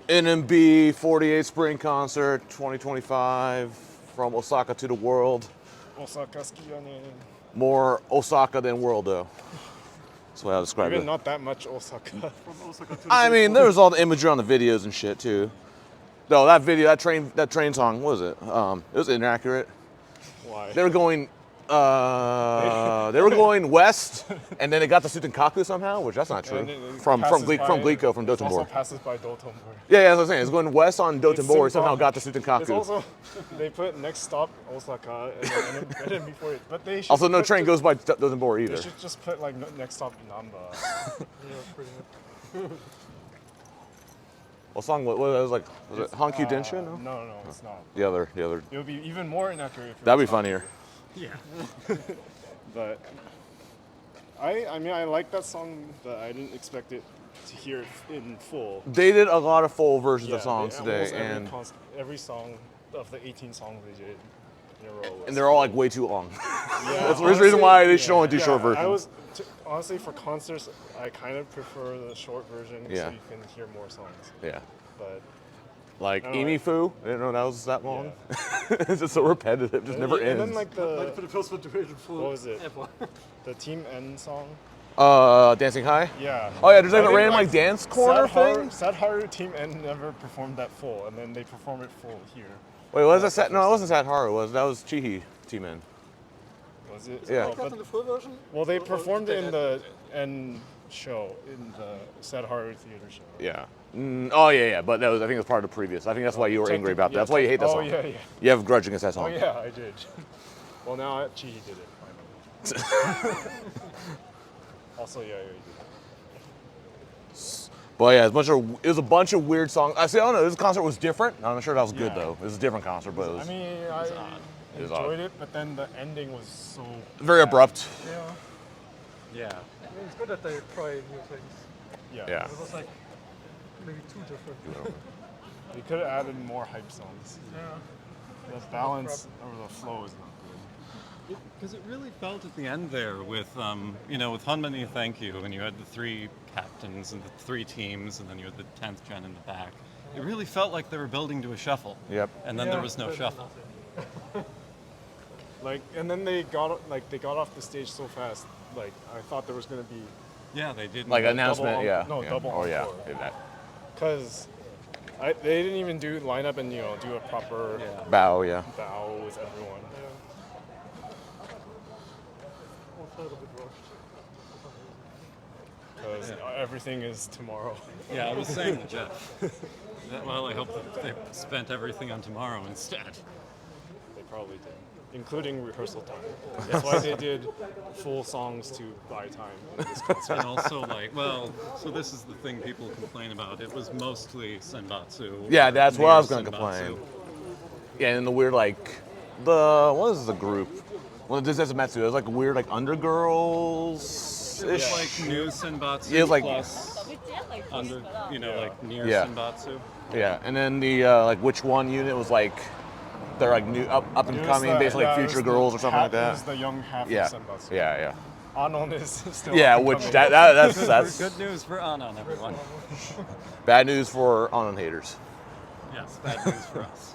NMB48 Spring Concert 2025 from Osaka to the world. Osaka 好きやね. More Osaka than world though. That's the way I describe Even it. not that much Osaka. From Osaka to the I mean, baseball. there was all the imagery on the videos and shit too. No, that video, that train song, what was it? It was inaccurate. Why? They were going west, and then it got to Sutenkaku somehow, which that's not true. From Glico, from It also Dotonbori. passes by Dotonbori. Yeah, that's what I'm saying. It's going west on Dotonbori, somehow got to It's Sutenkaku. also, they put next stop Osaka and then before it. But they should Also, no put train goes by Dotonbori They either. should just put like next stop Namba. Yeah, pretty much. What song was like? Was it Hankyu Denshin? No? No, it's not. The other. It would be even more inaccurate. If it That'd be was funnier. Yeah. But I mean I like that song, but I didn't expect it to hear it in full. They did a lot of full versions of Yeah, songs today, almost every song of the 18 songs they did in a row. and they're all like way too long. Yeah, That's the reason why they should only do short I versions. honestly, for concerts, I kind of prefer the short version Yeah. so you can hear more songs. Yeah. But Like I don't know. Imi-Fu, I didn't know that was that long. It's just so repetitive, just never and ends. then like Like for the first one to hear it full. what was it? Ever. The Team N song. Dancing High? Yeah. Oh yeah, there's like I a think, random like dance corner thing. Sad Haru Team N never performed that full, and then they perform it full here. Wait, was that Sat? No, it wasn't Sat Haru. That was Chihi T-Man. Was it? Yeah. Oh, Like that in the full version? well, they Or performed they it in had- the N show, in the Sad Haru Theater show. Yeah. Oh yeah. But that was, I think it was part of the previous. I think that's why you were angry about that. That's why you hate that Oh song. yeah. You have a grudge against that Oh song. yeah, I did. Well, now Chihi did it finally. Also, yeah, he did. But yeah, it was a bunch of weird songs. I don't know. This concert was different. I'm not sure that was good Yeah. though. It was a different concert, but it was I mean, I It was enjoyed it, but then the ending was so very bad. abrupt. Yeah. I mean, it's good that they try new things. Yeah. It was like maybe too different. They could have added more hype songs. Yeah. The balance or the flow is not good. Because it really felt at the end there with, with Hanmani Thank You, and you had the three captains and the three teams, and then you had the 10th gen in the back. It really felt like they were building to a shuffle. Yep. And then there was no but shuffle. nothing. Like, and then they got off the stage so fast. Like, I thought there was gonna be Yeah, they did. Like double announcement, on- yeah. no, yeah. double Oh yeah. encore. Did that. because they didn't even do lineup and do a proper Bow, yeah. bow with everyone. All felt a bit rushed. Because everything is tomorrow. Yeah, I was saying to Jeff. Well, I hope that they spent everything on tomorrow instead. They probably did, including rehearsal time. That's why they did full songs to buy time in this concert. And also, so this is the thing people complain about. It was mostly Senbatsu. Yeah, that's what I was near gonna Senbatsu. complain. Yeah, and the weird what is the group? Well, this is Metsu. It was like weird undergirls. It was like new Senbatsu Yeah, it was like- plus under, like near Yeah. Senbatsu. Yeah, and then the which one unit was like they're like new up and It was coming, the- basically yeah, like it was future the girls or something like It was that. the young half Yeah, of Senbatsu. yeah. Anon is still Yeah, up and which coming. that's Good news for Anon, everyone. bad news for Anon haters. Yes, bad news for us.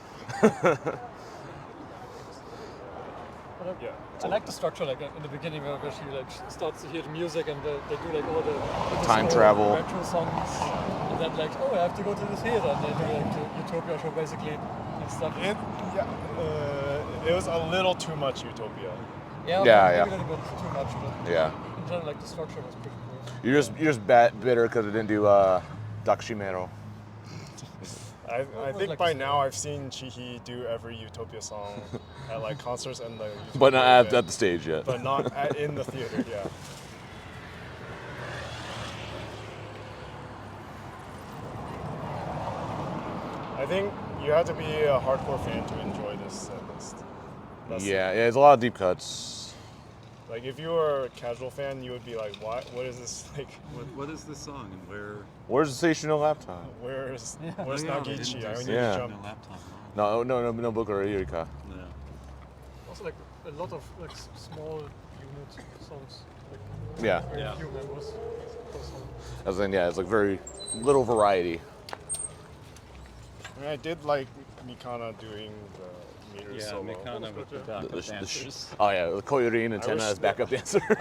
Yeah. I like the structure, like in the beginning where she like starts to hear the music and they do like all the Time small travel. retro songs, and then like, oh, I have to go to the theater, and they do like the Utopia show basically and stuff. It was a little too much Utopia. Yeah, Yeah, maybe a little bit too much, but Yeah, in general, like the structure was pretty cool. you're just bitter because it didn't do Dakshimero. I was think like by this- now I've seen Chihi do every Utopia song at like concerts and the Utopia But not at event, the stage yet. but not in the theater. Yeah. I think you have to be a hardcore fan to enjoy this set list. Yeah, there's a lot of deep cuts. Like if you were a casual fan, you would be like, "What? What is this? Like, What is this song and where? Where's the stationary laptop? where's Oh, Nagichi? I need Yeah. to jump." No laptop. No book or Eureka. No. Also, like a lot of like small unit songs. Like, Yeah. very Yeah. few members per song. As in, yeah, it's like very little variety. I mean, I did like Mikana doing the meter Yeah, solo. Mikana with the backup dancers. Oh yeah, the Koyori and I Tenna wish as backup dancer. I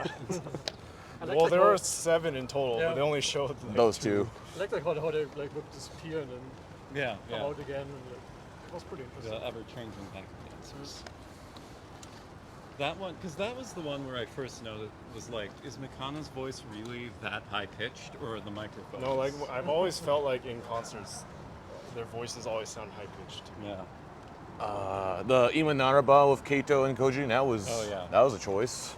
like Well, like there how- were 7 in total, Yeah. but they only showed like Those two. I like how they like would disappear and then Yeah, come yeah. out again. And, like, it was pretty interesting. The ever-changing backup dancers. That one, because that was the one where I first noticed was like, is Mikana's voice really that high-pitched, or are the microphones? No, like I've always felt like in concerts, their voices always sound high pitched. Yeah. The Imanaraba with Kato and Koji, that was Oh, yeah. that was a choice.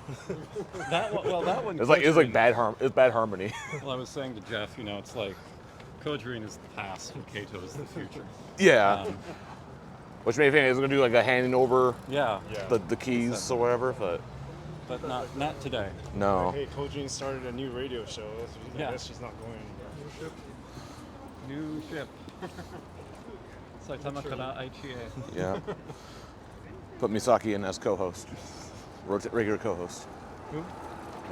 That one, well, that one. It was like Kojirin- it was bad harmony. Well, I was saying to Jeff, you know, it's like Kojirin is the past and Kato is the future. Yeah. Um, Which made me think it was gonna do like a handing over yeah, Yeah. the keys or whatever, but but not today. no. Hey, Kojin started a new radio show. Yeah. I guess she's not going. New ship. Saitama kara Aichi e. Yeah. Put Misaki in as co-host, regular co-host. Who?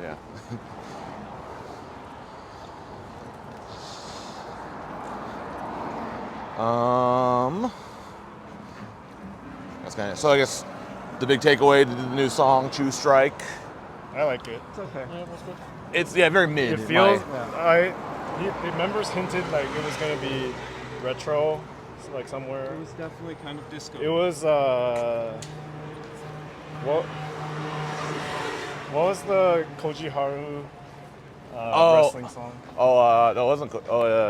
Yeah. That's kind of so. I guess the big takeaway: the new song "Choose Strike." I like it. It's okay. Yeah, it was good. It's very mid. It in feels. my- The members hinted like it was gonna be retro, like somewhere. It was definitely kind of disco. It was what was the Koji Haru wrestling song? Oh, that wasn't.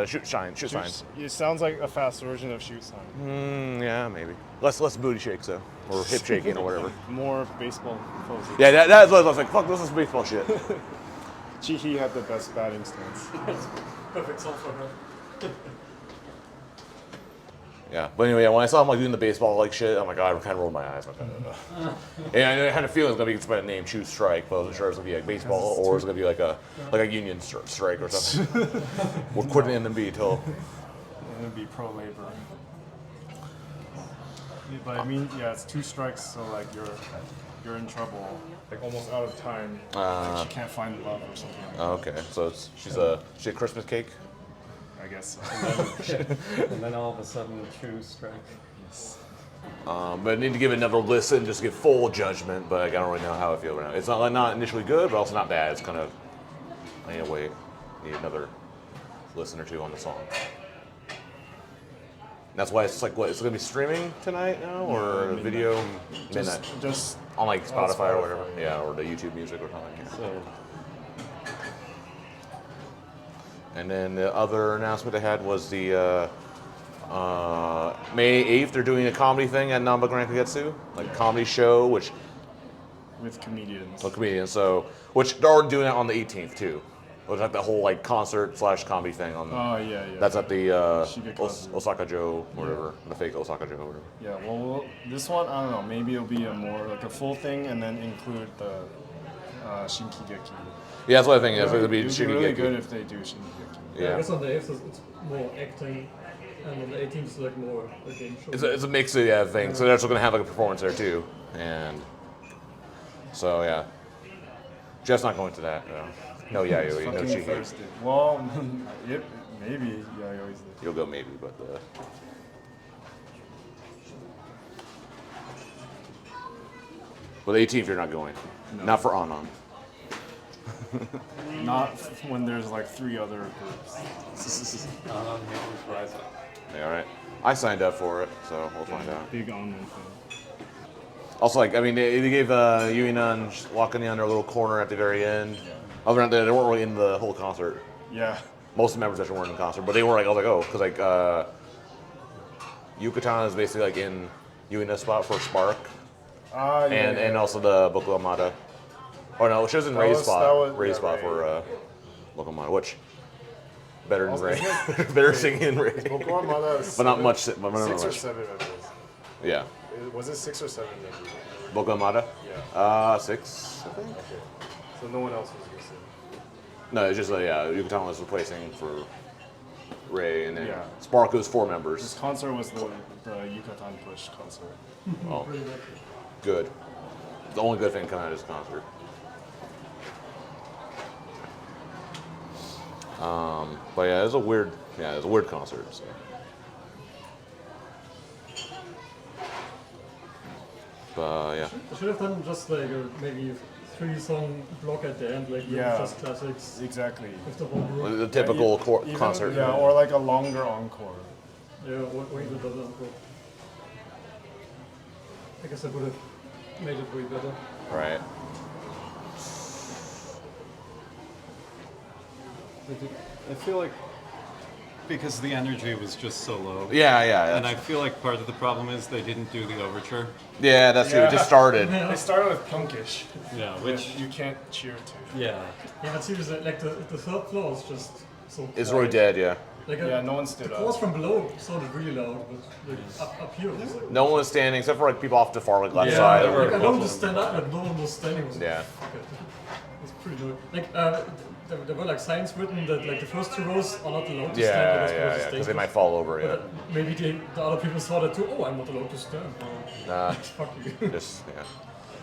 Shoot Shine. Shoot Shine. It sounds like a fast version of Shoot Sign. Yeah, maybe. Less booty shakes though, or hip shaking or whatever. More baseball poses. Yeah, that's what I was like. Fuck, this is baseball shit. Chihi had the best batting stance. Perfect song for her. Yeah, but anyway, when I saw him like doing the baseball like shit, I'm like, oh, I kind of rolled my eyes. And I had a feeling it was gonna be by the name Choose Strike, but I wasn't sure it was gonna be like baseball or it was gonna be like a union strike or something. We're quitting NMB till. And it'd be pro labor. But I mean, yeah, it's 2 strikes, so like you're in trouble, like almost out of time. Like she can't find love or something. Oh, okay, so she's a Christmas cake. I guess. So. And then all of a sudden, Choose Strike. Yes. But I need to give it another listen just to get full judgment. But I don't really know how I feel right now. It's not initially good, but also not bad. It's kind of I need to wait. Need another listen or two on the song. That's why it's like what it's gonna be streaming tonight now or midnight. video midnight Just on like Spotify or whatever. Spotify, Yeah, or the YouTube Music or something. Yeah. So And then the other announcement they had was the May 8th, they're doing a comedy thing at Namba Grand Kagetsu, like comedy show, which with comedians. comedians. So which they're already doing it on the 18th too. Which like the whole like concert / comedy thing on. Oh yeah. That's at the Shigekazu. Osaka Joe, whatever, the fake Osaka Joe, whatever. Yeah. Well, this one I don't know. Maybe it'll be a more like a full thing, and then include the Shinkigeki. Yeah, that's what I think. It's going to be It'd be really good Shigeki. if they do Shinkigeki. I Yeah. guess on the 8th it's more acting, and on the 18th it's like more a game show. It's a mix of thing. So they're also going to have like a performance there too, and so yeah. Jeff's not going to that. No Yayoi, no Fucking Chihei. thirsty. Well, yep, maybe. Yeah, I always did. You'll go maybe, but. Well, the 18th you're not going. No. Not for Anon. Not when there's like 3 other groups. rise up. Yeah, all right. I signed up for it, so we'll find out. Big online fan. Also, like, I mean, they gave Yuina and Wakani on their little corner at the very end. Other than that, they weren't really in the whole concert. Yeah. Most of the members actually weren't in the concert, but they were like, I was like, oh, because like Yucatan is basically like in Yuina's spot for Spark, Ah, yeah. and also the Boku Amada. Oh no, she was in That Ray's was- spot. that was- Ray's yeah, spot Ray. for Boku Amada, which better than Also, Ray, isn't better singing than Ray, Boku Amada is but not 7 much. But not 6 or much. 7 members. Yeah, Was it 6 or 7 members? Boku Amada. Yeah. 6, I think. Okay. So no one else was missing. No, it's just Yucatan was replacing for Ray, and then Yeah. Spark was 4 This members. concert was the Yucatan Push concert. Oh, good. The only good thing coming out of this concert. But yeah, it was a weird concert. So. But yeah. I should have done just like a maybe 3-song block at the end, like Yeah. just classics Exactly. with the whole group. The typical concert. Yeah, or like a longer encore. Yeah, or even the encore. I guess I would have made it way better. Right. I feel like because the energy was just so low. Yeah. And I feel like part of the problem is they didn't do the overture. Yeah, that's true. It just started. They started with punkish, Yeah, which which you can't cheer to. yeah. Yeah, but seriously, like the third floor is just so It's quiet. really dead, yeah. Like Yeah, no one stood the up. chorus from below sounded really loud, but like up here it was like... No one was standing except for like people off the far like left Yeah, side. there were- Like, I wanted to stand up, but no one was standing. It was Yeah. Like, it was pretty loud. Like, there were like signs written that like the first 2 rows are not allowed to stand. Yeah, because they might fall over, yeah. But maybe the other people saw that too. Oh, I'm not allowed to stand. Nah, Fuck you. just, yeah.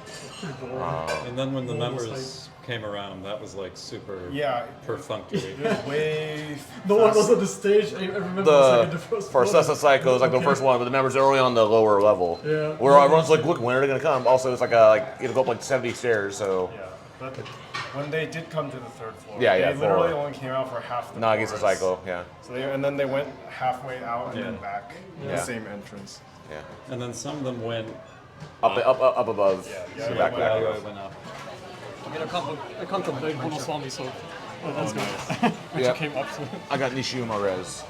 It's pretty boring. And then when the No one was members came around, that was like super Yeah, perfunctory. it was way. No one was fast. on the stage. I remember it was like in the first For floor. Sessa Psycho is like the first one, but the members are only on the lower level. Yeah. Where everyone's like, look, when are they gonna come? Also, it's like you have to go up like 70 stairs, so. Yeah, but when they did come to the third floor, Yeah, they literally floor. only came out for half the Nagisa chorus. Psycho, yeah. So and then they went halfway out and then Yeah. back. Yeah. The same entrance. Yeah. And then some of them went Up above. Yeah, So yeah, back, yeah, back. yeah, went up. I mean, I can't complain. Bonuswami, so that's good. Yeah. Came up. So. I got Nishiyuma res.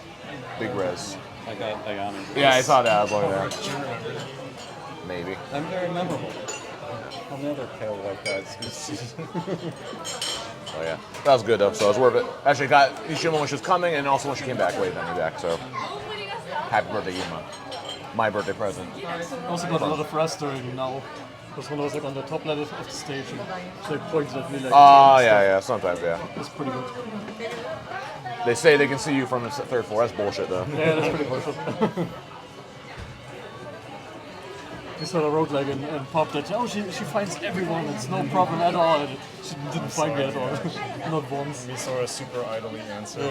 Big res. I got Diana. Yeah, I saw that. I was like that. Maybe. I'm very memorable. I'm the other pale white guys. Oh yeah. That was good though, so it was worth it. Actually got Nishiyuma when she was coming and also when she came back, waited on me back, so. Happy birthday, Yuma. My birthday present. I also got a lot of restaurant now. Because when I was like on the top level of the stage, and she like pointed at me like. Yeah, sometimes, yeah. It's pretty good. They say they can see you from the third floor. That's bullshit, though. Yeah, that's pretty bullshit. He sort of wrote like in pop that she finds everyone. It's no problem at all. And she didn't find me at all, not once. We sort of super idly answer.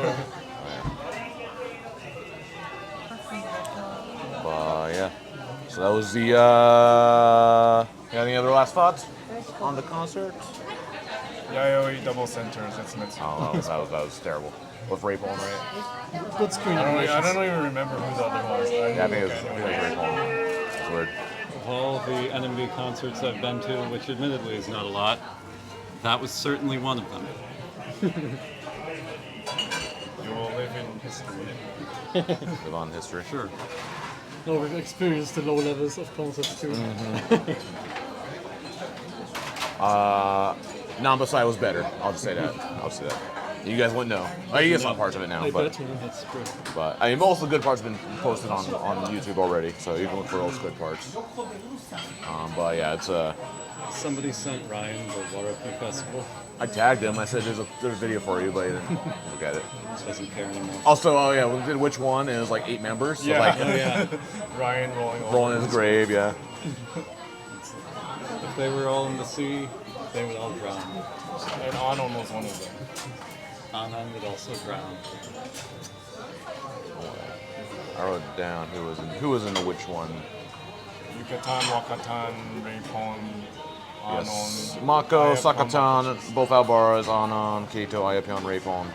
Yeah. So that was the. Got any other last thoughts on the concert? Yayoi double centers. That's Mitsu. Oh, that was terrible. With Ray Palm, right? Good screen I animations. don't even remember who the other was. Yeah, I think it was Ray Palm. It's weird. Of all the NMB concerts I've been to, which admittedly is not a lot, that was certainly one of them. You will live in history. Live on history. Sure. No, we've experienced the low levels of concerts too. Nambasai was better. I'll just say that. You guys wouldn't know. Oh, you guys saw parts of it now, I but bet, yeah, that's true. I mean, most of the good parts have been posted on YouTube already, so you can look for those good parts. But yeah, it's Somebody sent Ryan the Waterpik Festival. I tagged him. I said there's a video for you, but he didn't look at it. Doesn't care anymore. Also, oh yeah, we did which one? And it was like 8 members. So Yeah. like Yeah. Ryan rolling over. rolling in his grave, yeah. If they were all in the sea, they would all drown. And Anon was one of them. Anand would also drown. I wrote it down. Who was in the which one? Yucatan, Wakatan, Reipon, Anon. Yes. Mako, Ayapon, Sakatan, both Albaras, Anon, Keito, Ayapion, Rapon.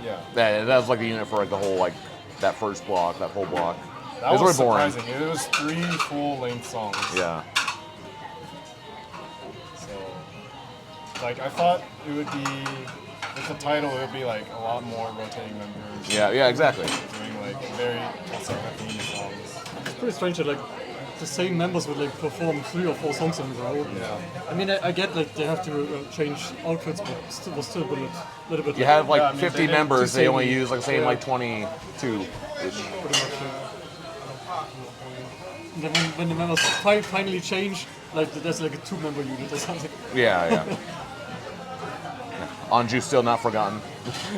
Yeah. That was like the unit for like the whole like that first block, that whole block. That it was was really boring. surprising. It was 3 full-length songs. Yeah. So, like, I thought it would be, with the title, it would be like a lot more rotating members. Yeah, exactly. Doing like very Osaka-themed songs. It's pretty strange that like the same members would like perform 3 or 4 songs in a row. Yeah. I mean, I get like they have to change outfits, but still was still a little bit. You have like Yeah, I mean, 50 they did members, the they same- only use like the same yeah. like 22-ish. pretty much. And then when the members finally change, like there's like a 2-member unit or something. Yeah. Anju still not forgotten.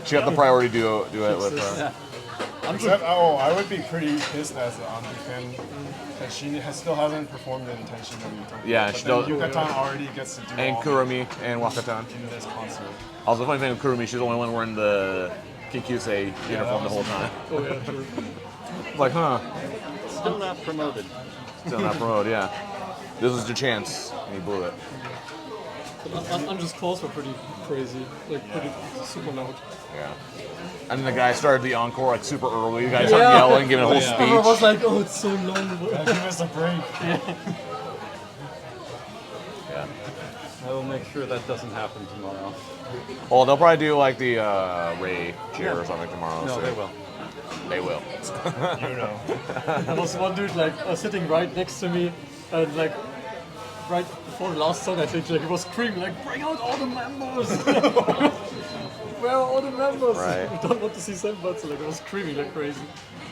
She got the priority to do it with. Except, I would be pretty pissed as an Anju fan that she still hasn't performed in Tenshin no Utopia. Yeah, but she then don't- Yucatan already gets to do And all Kurumi and Wakatan. in this concert. Also, the funny thing with Kurumi, she's the only one wearing the Kikyusei uniform the whole time. Oh yeah, true. Like, huh? Still not promoted. Still not promoted, yeah. This is your chance, and he blew it. Unjust calls were pretty crazy, like pretty super loud. Yeah. And then the guy started the encore like super early. The guy started yelling, giving a whole Everyone speech. was like, oh, it's so long. Give us a break. Yeah. I will make sure that doesn't happen tomorrow. Well, they'll probably do like the Ray cheer or something tomorrow. No, so they will. They will. You know. There was one dude like sitting right next to me, and like right before the last song, I think like he was screaming like, "Bring out all the members! Where are all the members?" Right. We don't want to see Sam, but so, like, I was screaming like crazy.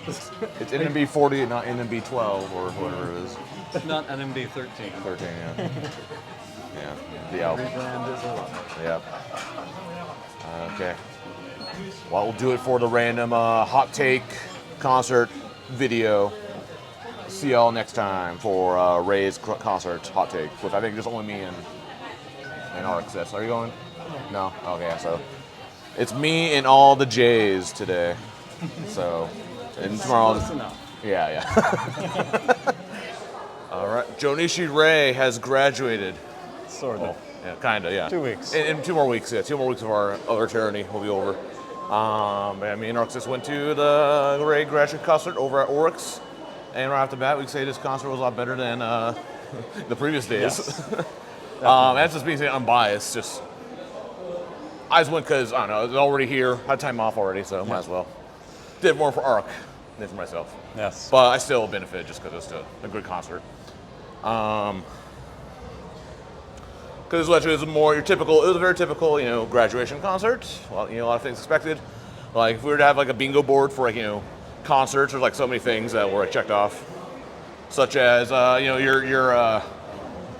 It's NMB48, not NMB12 or whatever it is. Not NMB 13. 13, yeah. Yeah. The album. Rebrand is over. Yep. Okay. Well, we'll do it for the random hot take concert video. See y'all next time for Ray's concert hot take, with I think just only me and Orix. Are you going? No? Okay, so it's me and all the J's today. So, and tomorrow. Close enough. Yeah. All right. Jonishi Rei has graduated. Sort of. Yeah, kind of, yeah. 2 weeks. In 2 more weeks, yeah. 2 more weeks of our tyranny will be over. And me and Orix went to the Ray graduate concert over at Orix. And right off the bat, we can say this concert was a lot better than the previous days. Yes. That's just being unbiased. Just I just went because, I don't know, I was already here. Had time off already, so might as well. Did more for Arc than for myself. Yes. But I still benefit just because it's still a good concert. Because it was more your typical. It was a very typical, graduation concert. Well, a lot of things expected. Like if we were to have like a bingo board for like concerts, there's like so many things that were like checked off, such as your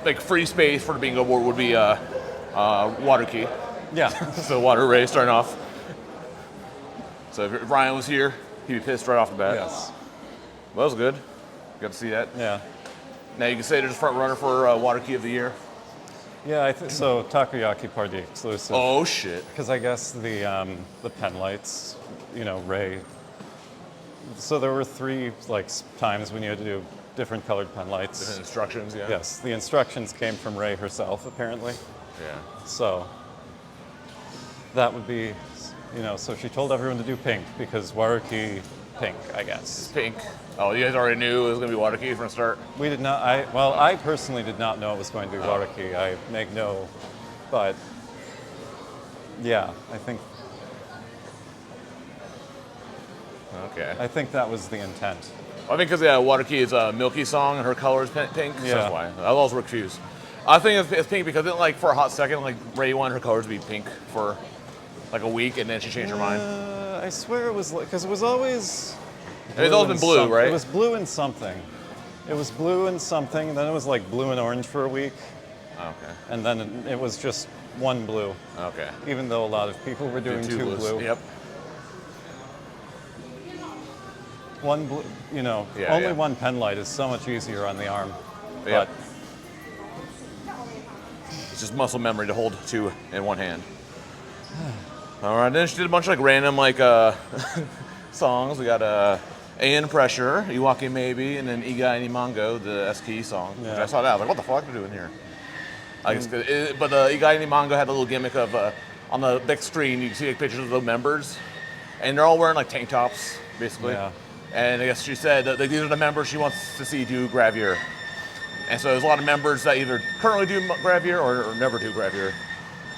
like free space for the bingo board would be water key. Yeah. So Water Ray starting off. So if Ryan was here, he'd be pissed right off the bat. Yes. Well, that was good. Got to see that. Yeah. Now you can say there's a front runner for Water Key of the Year. Yeah, I think so. Takoyaki Party exclusive. Oh shit! Because I guess the pen lights, Ray. So there were 3 times when you had to do different colored pen lights. Different instructions, yeah. Yes, the instructions came from Ray herself, apparently. Yeah. So that would be, so she told everyone to do pink because Waruki pink, I guess. Pink. Oh, you guys already knew it was gonna be Water Key from the start. We did not. I personally did not know it was going to be Waruki. I make no, but yeah, I think Okay. that was the intent. I think because Water Key is a Milky song and her color is pink. So Yeah. that's why. I always were confused. I think it's pink because for a hot second, Ray wanted her colors to be pink for like a week, and then she changed her mind. I swear it was because it was always. It's always been blue, right? It was blue and something. It was blue and something, and then it was like blue and orange for a week, Okay. and then it was just one blue. Okay. Even though a lot of people were doing two blues. blue. Yep. One blue, Yeah, only yeah. one pen light is so much easier on the arm. Yep. It's just muscle memory to hold 2 in one hand. All right. Then she did a bunch of random songs. We got A.N. Pressure, Iwake Maybe, and then Iga Ni Mango, the S-Key song. Which Yeah. I saw that. I was like, what the fuck are you doing here? I guess, but Iga Ni Mango had a little gimmick of, on the big screen, you can see pictures of the members, and they're all wearing like tank tops, basically. Yeah. And I guess she said that these are the members she wants to see do Gravure. And so there's a lot of members that either currently do Gravure or never do Gravure.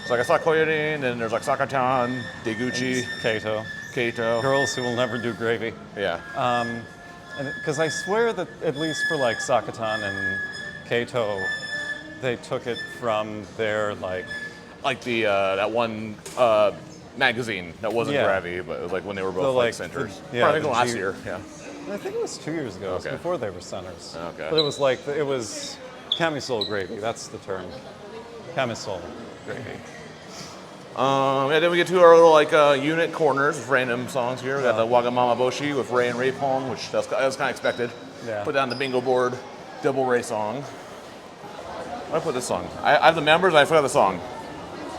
So like I saw Koyorin, and there's like Sakatan, Deguchi, Kato. Girls who will never do gravy. Yeah. Because I swear that at least for like Sakatan and Kato, they took it from their like Like that one magazine that wasn't Yeah. Gravy, but it was like when they were both like centers. yeah, I think the last G- year. Yeah. I think it was 2 years ago. It was Okay. before they were centers. Okay. But it was camisole gravy. That's the term. Camisole gravy. And then we get to our little unit corners with random songs here. We got the Wagamama Boshi with Ray and Ray Pong, which that was kind of expected. Yeah. Put down the bingo board, double Ray song. Where did I put this song? I have the members, I forgot the song.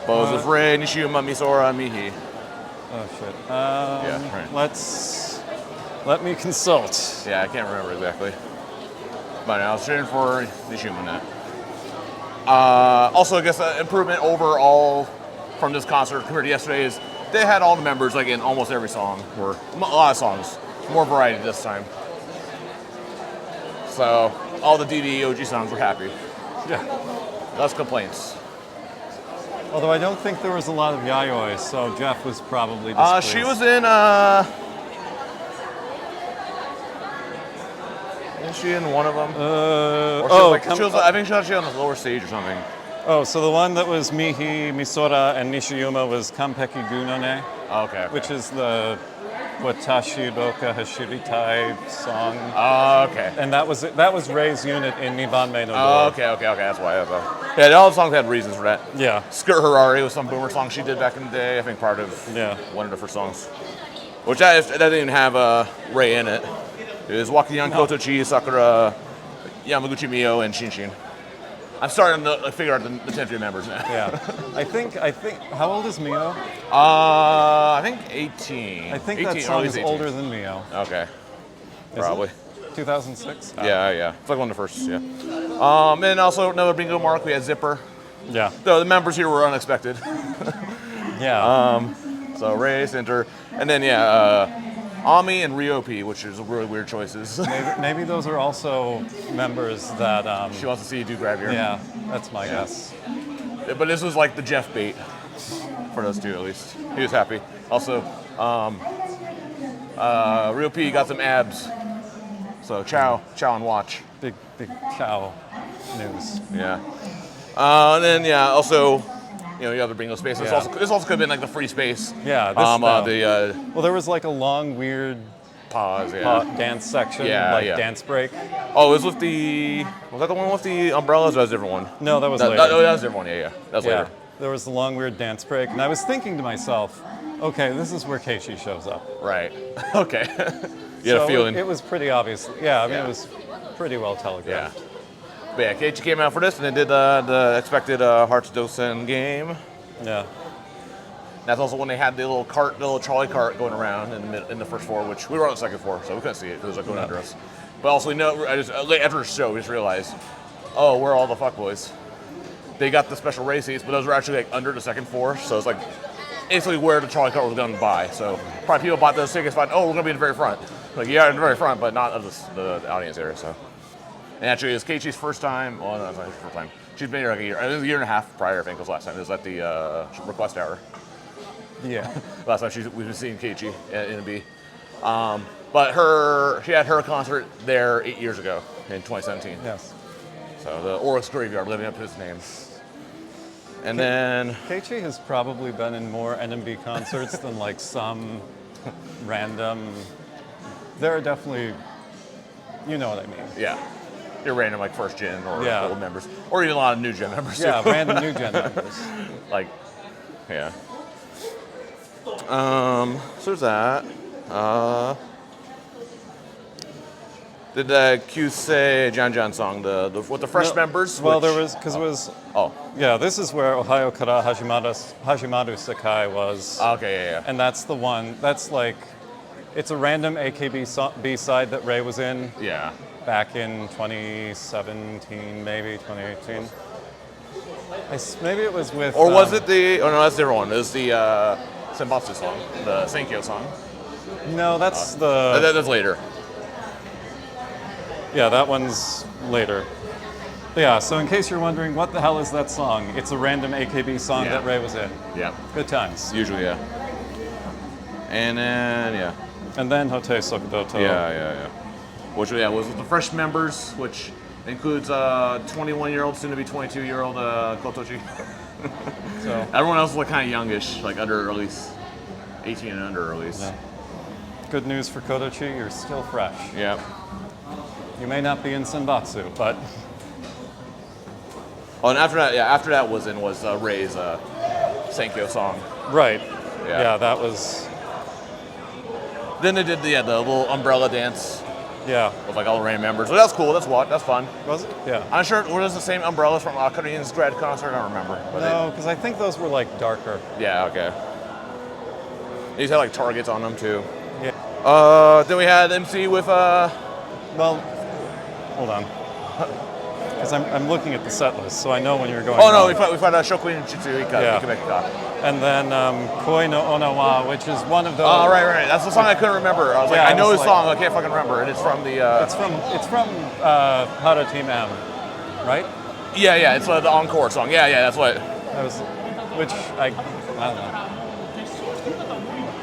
But it was with Ray, Nishiyuma, Misora, Mihi. Oh shit. Yeah, right. Let's. Let me consult. Yeah, I can't remember exactly. But I was cheering for Nishiyama in that. Also, I guess improvement overall from this concert compared to yesterday is they had all the members like in almost every song, or a lot of songs. More variety this time. So all the DD OG songs were happy. Yeah. Less complaints. Although I don't think there was a lot of Yayoi, so Jeff was probably displeased. She was in. Is she in one of them? Or she was, I think she was on the lower stage or something. Oh, so the one that was Mihi, Misora, and Nishiyuma was Kampeki Gunone, Okay. which is the Watashi Roka Hashiritai song. Okay. And that was Rei's unit in Nibanme no Oh, Door. okay. That's why. Yeah, all the songs had reasons for that. Yeah. Skirt Harari was some boomer song she did back in the day. I think part of one of the first songs. Which that didn't even have Rei in it. It was Wakiyan Kotochi, Sakura, Yamaguchi Mio, and Shinshin. I'm starting to figure out the 10 members now. Yeah. I think. How old is Mio? I think 18. I think 18, that song is 18. older than Mio. Okay. Is Probably. it? 2006? Yeah. It's like one of the first, yeah. And also another bingo mark, we had Zipper. Yeah. So the members here were unexpected. Yeah. So Rei, Center, and then Ami and Ryopi, which is really weird choices. Maybe those are also members that. She wants to see you do grab here. Yeah, that's my guess. But this was like the Jeff bait for those two at least. He was happy. Also, Ryopi got some abs. So chow and watch. Big cow news. Yeah. And then also, you have the bingo space. Yeah. This also could have been like the free space. Yeah. Well, there was like a long weird pause. Yeah. Dance section, Yeah. dance break. Oh, it was with was that the one with the umbrellas or was that a different one? No, that was later. That was a different one, yeah. That's later. There was a long weird dance break, and I was thinking to myself, okay, this is where Keiichi shows up. Right. Okay. You had a feeling. It was pretty obvious. Yeah, I mean, it was pretty well telegraphed. Yeah. But yeah, Keiichi came out for this and they did the expected Hearts Dosen game. Yeah. That's also when they had the little trolley cart going around in the first floor, which we were on the second floor, so we couldn't see it because it was like going under us. But also, after the show, we just realized, oh, we're all the fuckboys. They got the special race seats, but those were actually like under the second floor, so it's like basically where the trolley cart was going to buy. So probably people bought those tickets, thought, oh, we're going to be in the very front. Like, yeah, in the very front, but not of the audience area. So, and actually, it was Keiichi's first time. Well, no, it's not her first time. She's been here like a year. It was a year and a half prior, I think, was last time. It was at the request hour. Yeah. Last time we've been seeing Keiichi at NMB. But she had her concert there 8 years ago in 2017. Yes. So the Orix Graveyard, living up to his name. And then Keiichi has probably been in more NMB concerts than like some random. There are definitely, you know what I mean. yeah, your random like first gen or Yeah. old members, or even a lot of new gen members. Yeah, too. random new gen members. Like, yeah. So there's that. Did the Kyusei Janjan song with the fresh members? Well, which- there was because it was. Oh, Yeah, this is where Ohio Kara Hajimaru Sakai was. okay, yeah. And that's the one. That's like, it's a random AKB B-side that Rei was in Yeah. back in 2017, maybe 2018. Maybe it was with. Or was it the? Oh no, that's a different one. It was the Senbatsu song, the Senkyo song. No, that's the. That's later. Yeah, that one's later. Yeah, so in case you're wondering, what the hell is that song? It's a random AKB song Yeah. that Rei was in. Yeah. Good times. Usually, yeah. And then And then Hote Sokudoto. yeah. Which was the fresh members, which includes 21-year-old, soon to be 22-year-old Kotochi. So, Everyone else was like kind of youngish, like under at least 18 and under at least. yeah. Good news for Kotochi, you're still fresh. Yeah. You may not be in Senbatsu, but Oh, and after that was Rei's Senkyo song. right. Yeah. Yeah, that was. Then they did the little umbrella dance Yeah. with like all the Rain members. So that's cool. That's fun. Was it? Yeah. I'm sure were those the same umbrellas from Korean's grad concert. I don't remember. But No, because I think those were like darker. yeah. Okay. These had like targets on them too. Yeah. Then we had MC with Well, hold on. Because I'm looking at the set list, so I know when you're going. Oh no, wrong. we fought Shokuin Shitsuika. Yeah. And then Koi no Onawa, which is one of those. Oh, right. That's the song I couldn't remember. I was like, Yeah, I know I was this song, I can't fucking remember. And it's from the. It's from Hara Team M, right? Yeah. It's the encore song. Yeah. That's what. That was, which I don't know.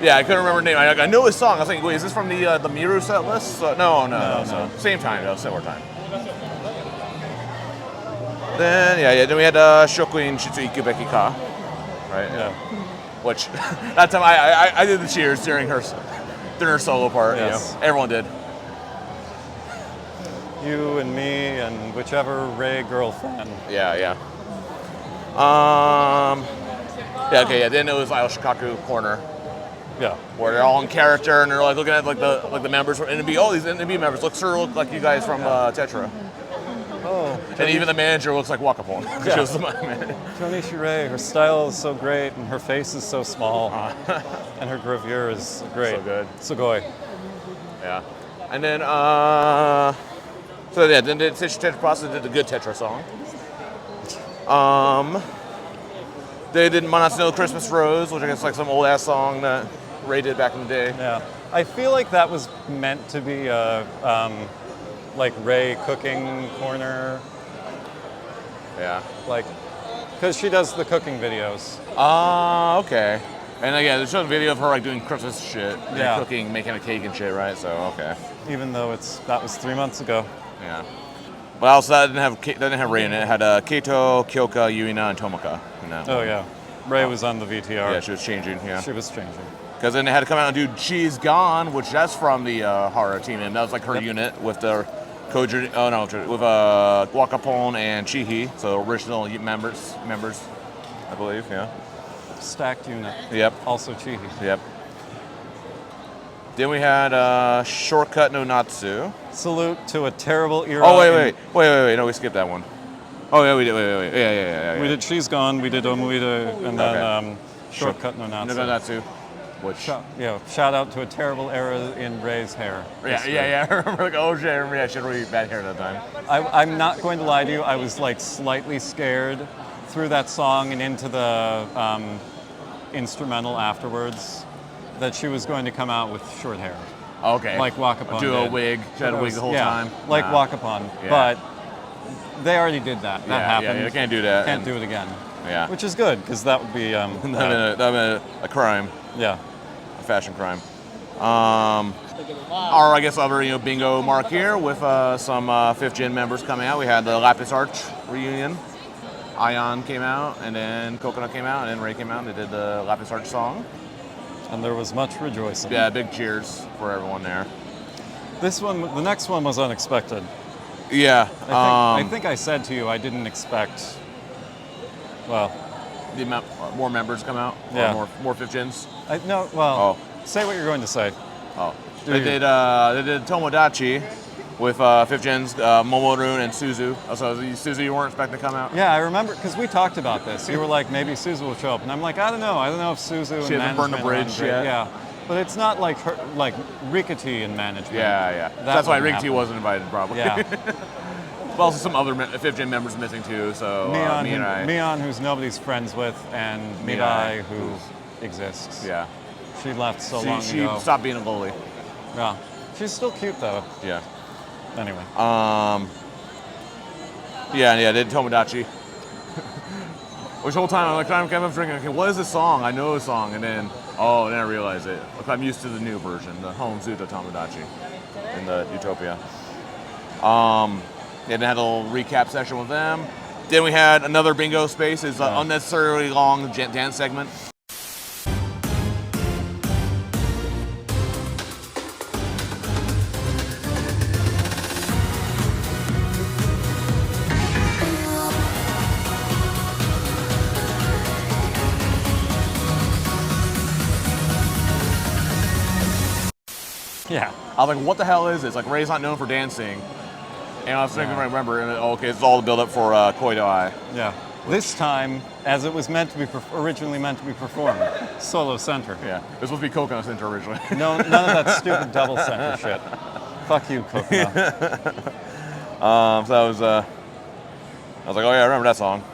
Yeah, I couldn't remember the name. I know his song. I was like, wait, is this from the Miru set list? No. Same time, though. Similar time. Then Then we had Shokuin Shitsuiku Beki Ka, right? Yeah. Which that time I did the cheers during her solo part. Yes. You know, everyone did. You and me and whichever Rei girlfriend. Yeah. Then it was Shikaku Corner, Yeah. where they're all in character and they're like looking at like the members from NMB. Oh, these NMB members look like you guys from Tetra. Oh. And even the manager looks like Wakapon. Yeah. She was the manager. Jonishi Rei, her style is so great and her face is so small. And her gravure is great. So good. Sugoi. Yeah. And then then the Tetra Process did the good Tetra song. They did Manatsu Christmas Rose, which I guess is like some old ass song that Ray did back in the day. Yeah. I feel like that was meant to be a like Rei cooking corner, Yeah. like, because she does the cooking videos. Okay. And they showed a video of her like doing Christmas shit, and Yeah. cooking, making a cake and shit, right? So okay. Even though that was 3 months ago. Yeah. But also that didn't have Ray in it. It had Keito, Kyoka, Yuina, and Tomoka in that. Oh yeah, Rei was on the VTR. Yeah, she was changing. Yeah. She was changing. Because then they had to come out and do She's Gone, which that's from the horror team, and that was like her unit with the with Wakapon and Chihi, so original members, I believe, yeah. Stacked unit. Yep. Also Chihi. Yep. Then we had Shortcut no Natsu. Salute to a terrible era. Oh wait, no, we skipped that one. Oh yeah, we did. Wait, yeah. We did She's Gone, we did Omuida, and then Shortcut no Natsu. No Natsu. Which Shout out to a terrible era in Rei's hair. Yeah. I remember like, oh shit, I remember she had really bad hair at that time. I'm not going to lie to you, I was like slightly scared through that song and into the instrumental afterwards that she was going to come out with short hair. Okay. Like Wakapon Do a did. wig. She had a wig the whole time. Like Wakapon. Yeah. But they already did that. That happened. Yeah, you can't do that. Can't do it again. Yeah. Which is good, because that would be that'd been a crime. yeah. A fashion crime. Our, I guess, other bingo mark here with some 5th Gen members coming out. We had the Lapis Arch reunion. Ion came out, and then Coconut came out, and then Ray came out, and they did the Lapis Arch song. And there was much rejoicing. Yeah, big cheers for everyone there. The next one was unexpected. Yeah. I think I said to you I didn't expect, More members come out? Or Yeah. More 5th Gens? Say what you're going to say. Oh. They did Tomodachi with 5th Gens, Momorun and Suzu. So Suzu, you weren't expecting to come out? Yeah, I remember, because we talked about this. You were like, maybe Suzu will show up. And I'm like, I don't know. I don't know if Suzu and She hasn't burned the management are on bridge great- yet. Yeah. But it's not like her, like Rikati and management. Yeah. That That's why wouldn't Rick T happen. wasn't invited, probably. Yeah. But also some other 5th Gen members missing too, so Mion, who's nobody's friends with, and Mirai, who exists. Yeah. She left so long She ago. stopped being a goalie. Yeah. She's still cute, though. Yeah. Anyway. They did Tomodachi. Which whole time I'm drinking, okay, what is this song? I know a song, and then I realize it. Look, I'm used to the new version, the Home Zuta Tomodachi in the Utopia. Then had a little recap session with them. Then we had another bingo space, is an unnecessarily long dance segment. Yeah. I was like, what the hell is this? Like, Ray's not known for dancing. And I was thinking, I remember, and it's all the build up for Koi Do Ai. Yeah. This time, as it was meant to be originally meant to be performed, solo center. Yeah, it was supposed to be Coconut Center originally. No, none of that stupid double center shit. Fuck you, Coconut. So I was like, oh yeah, I remember that song.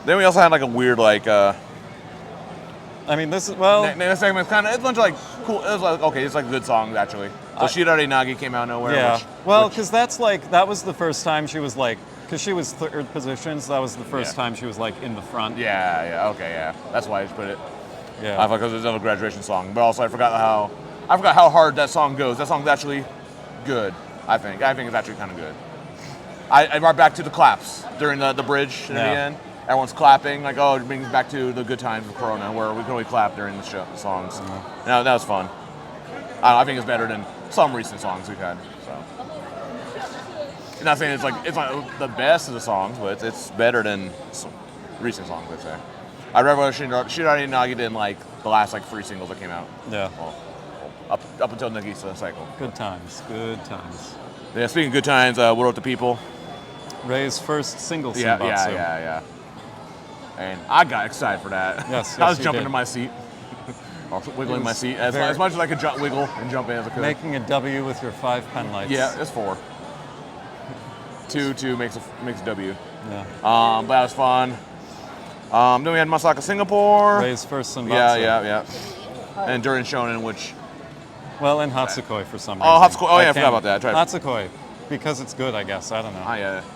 Then we also had like a weird like. I mean, this is well. Next segment's kind of, it's a bunch of like cool. It was like, okay, it's like good songs actually. So Shirari Nagi came out of nowhere. Yeah. Which, Because that's like that was the first time she was like, because she was third position, so that was the first Yeah. time she was like in the front. yeah, okay, yeah. That's why I just put it. Yeah. I thought because it was another graduation song, but also I forgot how hard that song goes. That song's actually good. I think it's actually kind of good. I brought back to the claps during the bridge in the end. Everyone's clapping, like, oh, it brings back to the good times of Corona, where we can only clap during the songs. That was fun. I think it's better than some recent songs we've had. So, I'm not saying it's not the best of the songs, but it's better than some recent songs, I'd say. I remember Shirari Nagi did like the last like 3 singles that came out. Yeah. Well, up until Nagisa cycle. Good times. Good times. Yeah, speaking of good times, what wrote the people? Ray's first single Yeah. Senbatsu. And I got excited for that. Yes, I was you jumping did. in my seat. Or wiggling my seat as very- much as I could wiggle and jump in as I could. Making a W with your 5 pen lights. Yeah, it's 4. 2 makes a W. Yeah. But that was fun. Then we had Masaka Singapore. Ray's first Senbatsu. Yeah. And during Shonen, which Well, and Hatsukoi for some reason. Oh, Hatsukoi. Oh, yeah, I can't- forgot about that. I tried- Hatsukoi, because it's good, I guess. I don't know.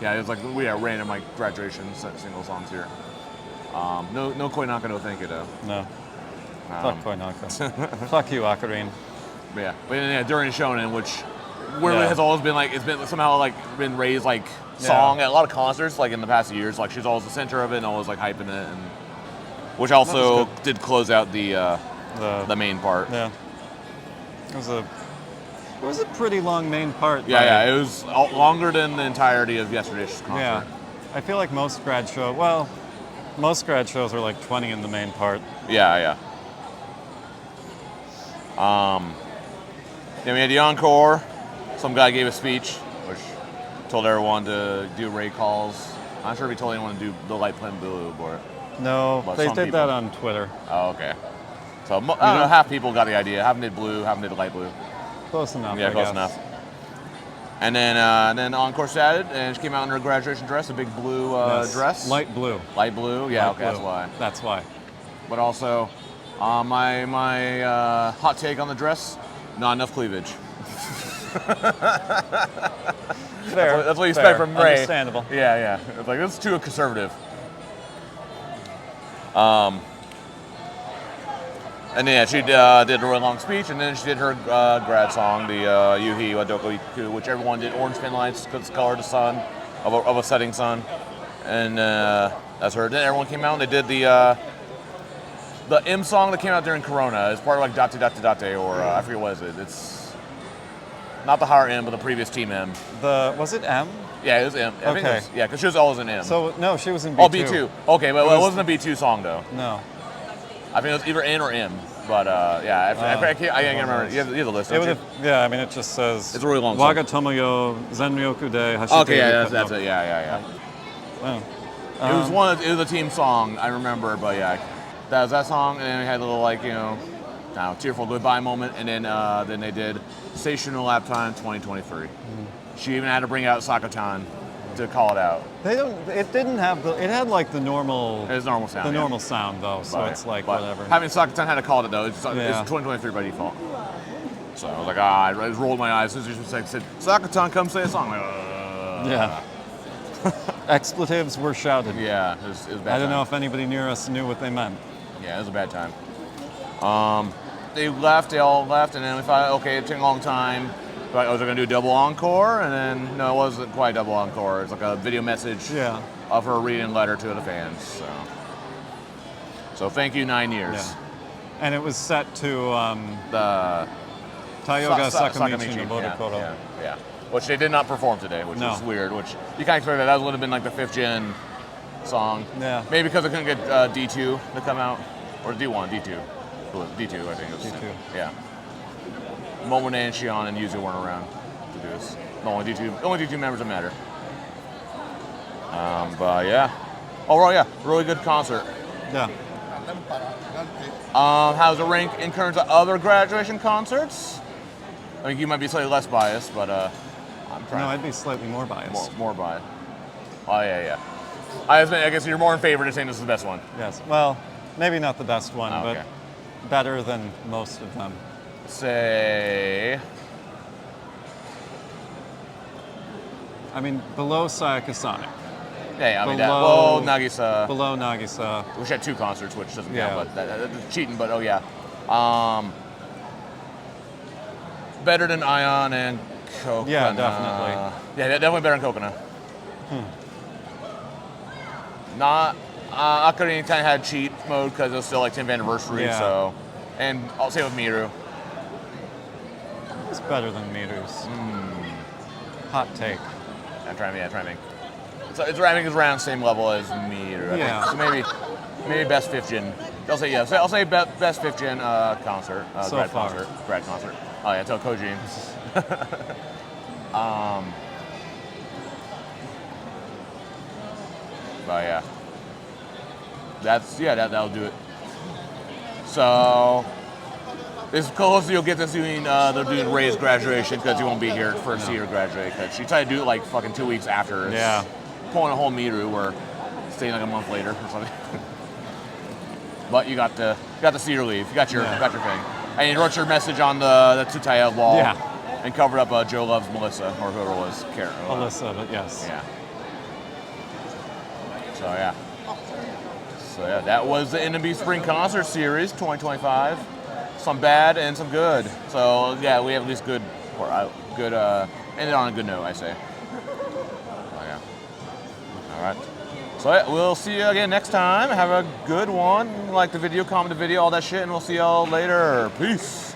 yeah, it was like we had random like graduation single songs here. No Koinaka no thank you though. No. Fuck Koinaka. Fuck you, Akarin. But yeah, during Shonen, which where it has always been like it's been somehow like been raised like song at a lot of concerts like in the past years. Like she's always the center of it and always like hyping it, and which also did close out the main part. Yeah. It was a pretty long main part. Yeah, it was longer than the entirety of yesterday's concert. Yeah. I feel like most grad shows are like 20 in the main part. Yeah. Then we had the encore. Some guy gave a speech, which told everyone to do Ray calls. I'm not sure if he told anyone to do the light plan blue, but No, But they some did people- that on Twitter. oh, okay. So I don't know, half people got the idea. Half did blue, half did light blue. Close enough. Yeah, I close guess. enough. And then encore started, and she came out in her graduation dress, a big blue Yes. dress. Light blue. Light blue. Yeah, Light okay, that's blue. why. That's why. But also, my hot take on the dress: not enough cleavage. Fair. That's what you fair, expect from Ray. Understandable. Yeah. It's like this is too conservative. And then she did a really long speech, and then she did her grad song, the Yuhi Wadoko Iku, which everyone did orange pin lights because it's the color of the sun, of a setting sun, and that's her. Then everyone came out and they did the M song that came out during Corona. It's part of like Date Date Date, or I forget what is it. It's not the higher M, but the previous Team M. Was it M? Yeah, it was M. I think it Okay. was, yeah, because she was always an M. So no, she was in B2. Oh, B2. Okay, but it wasn't a B2 song though. No. I think it was either N or M. But yeah, I can't remember. You have the list. It Don't you? yeah, I mean, it just says. It's a really long song. Waga Tomoyo Zenryoku de Hashite. Okay, yeah, that's it. Yeah. Wow. It was a team song. I remember, but yeah, that was that song, and then we had a little like tearful goodbye moment, and then they did Seishun Lap Time 2023. She even had to bring out Sakatan to call it out. It didn't have it had like the normal. It was normal sound. The yeah. normal sound though, so But- it's like but whatever. Having Sakatan had to call it though. It's Yeah. 2023 by default. So I was like, I just rolled my eyes as soon as she said, Sakatan, come say a song. I'm like, Yeah. Expletives were shouted. Yeah, it was a bad I don't time. know if anybody near us knew what they meant. Yeah, it was a bad time. They all left, and then we thought, okay, it took a long time. Like, was I going to do a double encore? And then, no, it wasn't quite a double encore. It's like a video message Yeah. of her reading a letter to the fans. So thank you, 9 years. Yeah. And it was set to The Taiyoga Sa- Sakamichi no Bodokoro. Yeah. Which they did not perform today, which No. is weird. Which you kind of expect that would have been like the 5th gen song. Yeah. Maybe because they couldn't get D2 to come out, or D1, D2, D2 I think it was. D2. Yeah. Momone and Shion and Yuzu weren't around to do this. The only D2 members that matter. But yeah. Overall, yeah, really good concert. Yeah. How does it rank in terms of other graduation concerts? I mean, you might be slightly less biased, but I'm trying. No, I'd be slightly more biased. More biased. Oh yeah. I guess you're more in favor of saying this is the best one. Yes. Well, maybe not the best one, Oh, okay. but better than most of them. Say. I mean, below Sayaka Sonic. Yeah, I mean Below- that. Nagisa. Below Nagisa. We had 2 concerts, which doesn't Yeah. count, but that's cheating. But oh yeah. Better than Ion and Coconut. Yeah, definitely. Yeah, definitely better than Coconut. Not Ocarina kind of had cheat mode because it was still like 10th anniversary. Yeah. So, and I'll say with Miru. It's better than Meters. Hot take. I'm trying to think. So it's I think it's around the same level as Miru. I Yeah. think. So maybe best 5th gen. I'll say yes. I'll say best 5th gen concert. So grad far. concert. Grad concert. Oh yeah, tell Koji. But yeah. That'll do it. So this close you'll get to seeing they're doing Rei's graduation because he won't be here for see her graduate because she tried to do it like fucking 2 weeks after. It's Yeah. Pulling a whole Miru or staying like a month later or something. But you got to see her leave. You got your thing. And you wrote your message on the Tsutaya wall. Yeah. And covered up Joe Loves Melissa or whoever it was. Karen. Alyssa, but yes. Yeah. So yeah, that was the NMB Spring Concert Series 2025. Some bad and some good. So yeah, we have at least good ended on a good note, I say. Oh yeah. All right. So yeah, we'll see you again next time. Have a good one. Like the video, comment the video, all that shit, and we'll see y'all later. Peace.